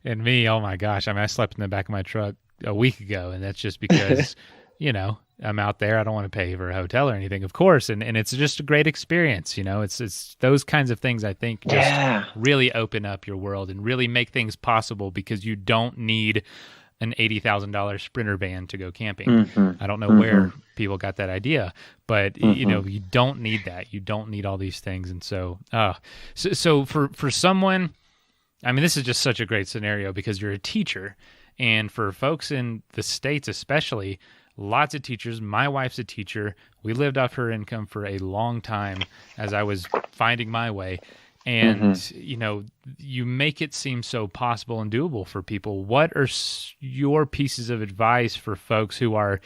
And me, oh my gosh, I slept in the back of my truck a week ago, and that's just because, I'm out there. I don't want to pay for a hotel or anything, of course. And it's just a great experience. It's those kinds of things I think just really open up your world and really make things possible, because you don't need an $80,000 Sprinter van to go camping. I don't know where people got that idea, but you don't need that. You don't need all these things. And so for someone, this is just such a great scenario, because you're a teacher, and for folks in the States especially, lots of teachers. My wife's a teacher. We lived off her income for a long time as I was finding my way. And, you make it seem so possible and doable for people. What are your pieces of advice for folks who are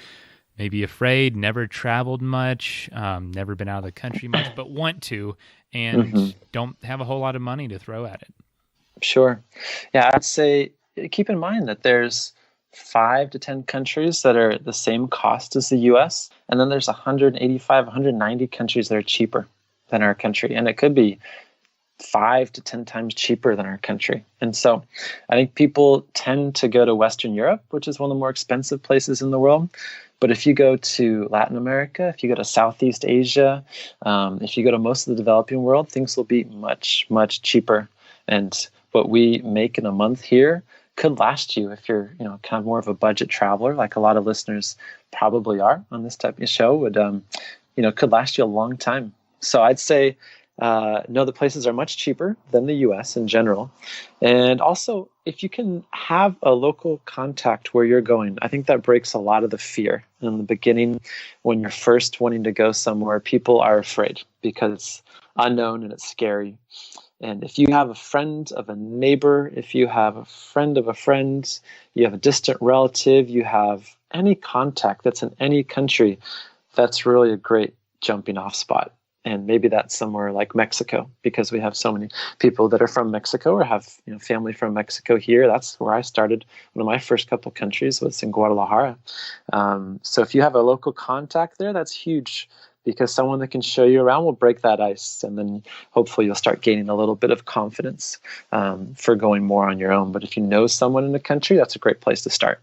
maybe afraid, never traveled much, never been out of the country much, but want to, and don't have a whole lot of money to throw at it? Sure. Yeah, I'd say keep in mind that there's 5 to 10 countries that are the same cost as the U.S., and then there's 185, 190 countries that are cheaper than our country, and it could be 5 to 10 times cheaper than our country. And so I think people tend to go to Western Europe, which is one of the more expensive places in the world. But if you go to Latin America, if you go to Southeast Asia, if you go to most of the developing world, things will be much, much cheaper. And what we make in a month here could last you if you're, kind of more of a budget traveler, like a lot of listeners probably are on this type of show, would, could last you a long time. So I'd say, know the places are much cheaper than the US in general. And also, if you can have a local contact where you're going, I think that breaks a lot of the fear. In the beginning, when you're first wanting to go somewhere, people are afraid because it's unknown and it's scary. And if you have a friend of a neighbor, if you have a friend of a friend, you have a distant relative, you have any contact that's in any country, that's really a great jumping off spot. And maybe that's somewhere like Mexico, because we have so many people that are from Mexico or have family from Mexico here. That's where I started. One of my first couple countries was in Guadalajara. So if you have a local contact there, that's huge, because someone that can show you around will break that ice. And then hopefully you'll start gaining a little bit of confidence for going more on your own. But if you know someone in the country, that's a great place to start.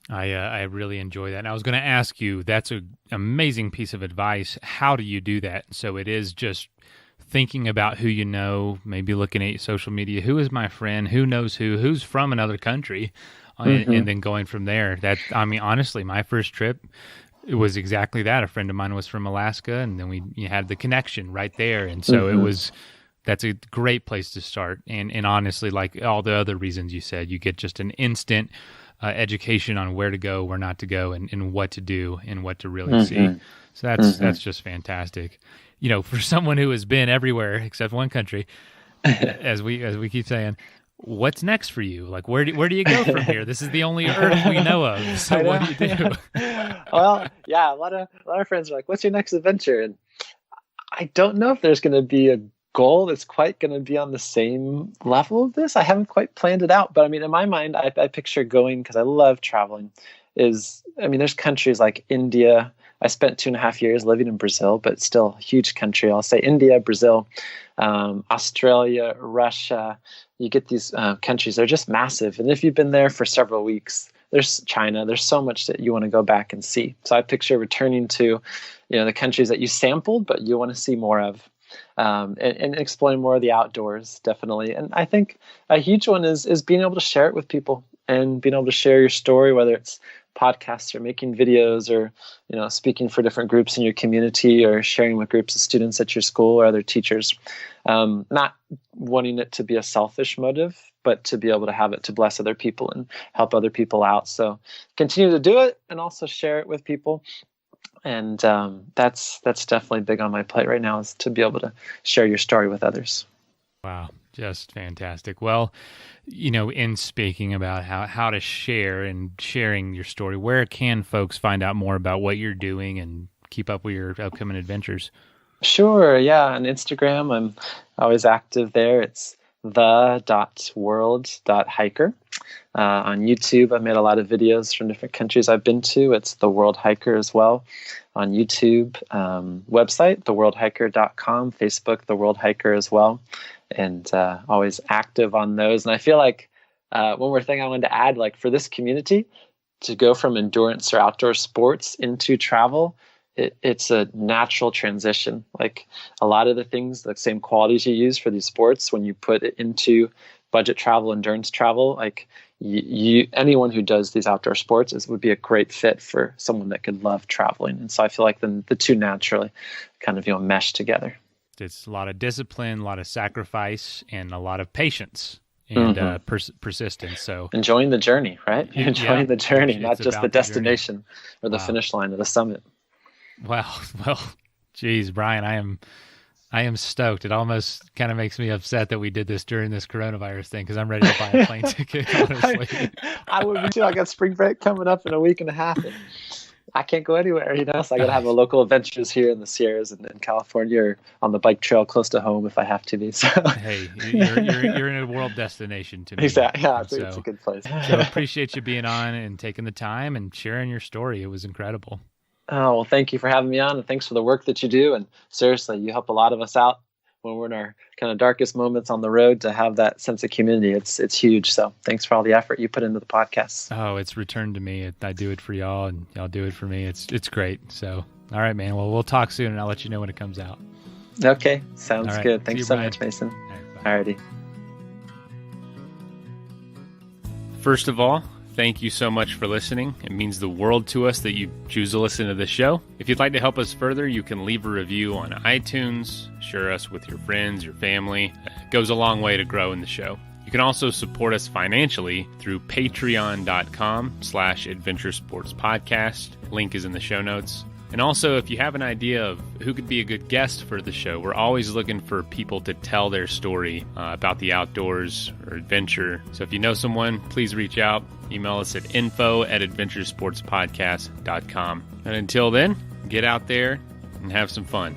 I really enjoy that. And I was going to ask you, that's an amazing piece of advice. How do you do that? So it is just thinking about who you know, maybe looking at social media, who is my friend, who knows who's from another country, and then going from there. Honestly, my first trip, it was exactly that. A friend of mine was from Alaska, and then we had the connection right there. And so that's a great place to start. And honestly, like all the other reasons you said, you get just an instant education on where to go, where not to go, and what to do and what to really see. So that's just fantastic. For someone who has been everywhere except one country, as we keep saying, what's next for you? Like, where do you go from here? This is the only Earth we know of. So what do you do? Well, yeah, a lot of friends are like, "What's your next adventure?" And I don't know if there's going to be a goal that's quite going to be on the same level of this. I haven't quite planned it out, but in my mind, I picture going, because I love traveling, there's countries like India. I spent 2.5 years living in Brazil, but still a huge country. I'll say India, Brazil, Australia, Russia. You get these countries, they're just massive. And if you've been there for several weeks, there's China, there's so much that you want to go back and see. So I picture returning to, the countries that you sampled, but you want to see more of. And exploring more of the outdoors, definitely. And I think a huge one is being able to share it with people and being able to share your story, whether it's podcasts or making videos or, speaking for different groups in your community or sharing with groups of students at your school or other teachers. Not wanting it to be a selfish motive, but to be able to have it to bless other people and help other people out. So continue to do it and also share it with people. And that's definitely big on my plate right now, is to be able to share your story with others. Wow, just fantastic. Well, in speaking about how to share and sharing your story, where can folks find out more about what you're doing and keep up with your upcoming adventures? Sure, yeah. On Instagram, I'm always active there. It's the.world.hiker. On YouTube, I made a lot of videos from different countries I've been to. It's The World Hiker as well on YouTube. Website, theworldhiker.com. Facebook, The World Hiker as well. And always active on those. And I feel like one more thing I wanted to add, like for this community, to go from endurance or outdoor sports into travel, it's a natural transition. Like a lot of the things, the same qualities you use for these sports, when you put it into budget travel, endurance travel, like anyone who does these outdoor sports would be a great fit for someone that could love traveling. And so I feel like the two naturally kind of mesh together. It's a lot of discipline, a lot of sacrifice, and a lot of patience and persistence. So enjoying the journey, right? Enjoying the journey, not just the destination or the finish line or the summit. Wow. Well, geez, Brian, I am stoked. It almost kind of makes me upset that we did this during this coronavirus thing, because I'm ready to buy a plane ticket, honestly. I would be too. I got spring break coming up in a week and a half. And I can't go anywhere, so I got to have a local adventures here in the Sierras and in California, or on the bike trail close to home if I have to be. So. Hey, you're in a world destination to me. Exactly. Yeah, it's a good place. So appreciate you being on and taking the time and sharing your story. It was incredible. Oh, well, thank you for having me on, and thanks for the work that you do. And seriously, you help a lot of us out when we're in our kind of darkest moments on the road, to have that sense of community. It's huge. So thanks for all the effort you put into the podcast. Oh, it's returned to me. I do it for y'all, and y'all do it for me. It's great. So, all right, man. Well, we'll talk soon, and I'll let you know when it comes out. Okay, sounds right. good. Thanks so Brian. much, Mason. All right, Alrighty. First of all, thank you so much for listening. It means the world to us that you choose to listen to the show. If you'd like to help us further, you can leave a review on iTunes, share us with your friends, your family. It goes a long way to grow in the show. You can also support us financially through patreon.com/adventuresportspodcast. Link is in the show notes. And also, if you have an idea of who could be a good guest for the show, we're always looking for people to tell their story about the outdoors or adventure. So if you know someone, please reach out. Email us at info@adventuresportspodcast.com. And until then, get out there and have some fun.